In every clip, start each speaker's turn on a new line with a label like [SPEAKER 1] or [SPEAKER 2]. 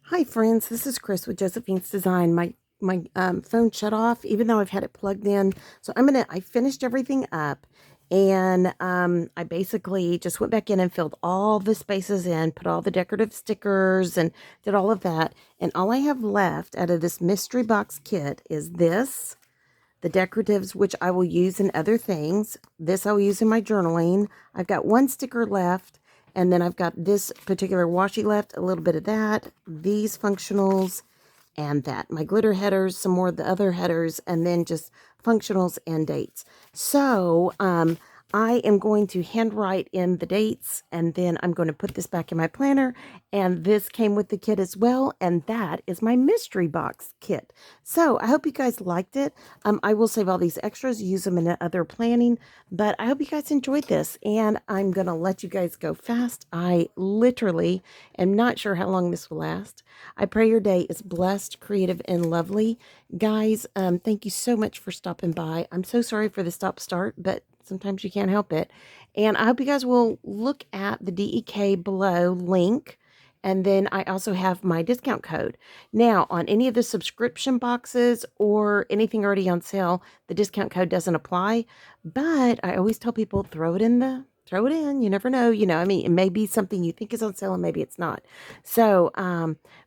[SPEAKER 1] Hi friends, this is Chris with Josephine's Design. My phone shut off even though I've had it plugged in. So I finished everything up, and I basically just went back in and filled all the spaces in, put all the decorative stickers and did all of that. And all I have left out of this mystery box kit is the decoratives, which I will use in other things. This I will use in my journaling. I've got one sticker left, and then I've got this particular washi left, a little bit of that, these functionals, and that. My glitter headers, some more of the other headers, and then just functionals and dates. So, I am going to handwrite in the dates, and then I'm going to put this back in my planner. And this came with the kit as well, and that is my mystery box kit. So I hope you guys liked it. I will save all these extras, use them in other planning, but I hope you guys enjoyed this, and I'm going to let you guys go fast. I literally am not sure how long this will last. I pray your day is blessed, creative, and lovely. Guys, thank you so much for stopping by. I'm so sorry for the stop-start, but sometimes you can't help it. And I hope you guys will look at the DEK below link. And then I also have my discount code. Now, on any of the subscription boxes or anything already on sale, the discount code doesn't apply. But I always tell people, throw it in. You never know. I mean, it may be something you think is on sale and maybe it's not. So,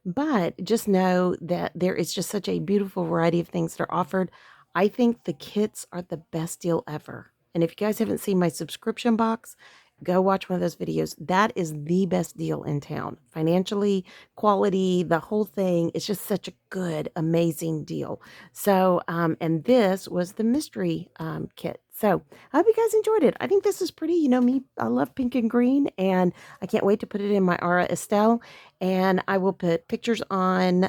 [SPEAKER 1] but just know that there is just such a beautiful variety of things that are offered. I think the kits are the best deal ever. And if you guys haven't seen my subscription box, go watch one of those videos. That is the best deal in town. Financially, quality, the whole thing. It's just such a good, amazing deal. So, and this was the mystery kit. So I hope you guys enjoyed it. I think this is pretty. You know me, I love pink and green, and I can't wait to put it in my Aura Estelle. And I will put pictures on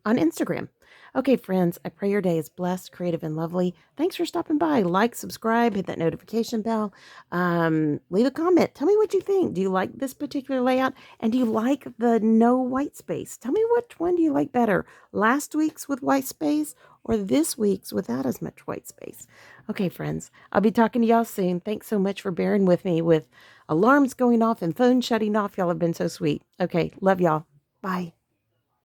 [SPEAKER 1] Instagram. Okay, friends, I pray your day is blessed, creative, and lovely. Thanks for stopping by. Like, subscribe, hit that notification bell. Leave a comment. Tell me what you think. Do you like this particular layout? And do you like the no white space? Tell me which one do you like better, last week's with white space or this week's without as much white space? Okay, friends, I'll be talking to y'all soon. Thanks so much for bearing with me with alarms going off and phones shutting off. Y'all have been so sweet. Okay, love y'all. Bye.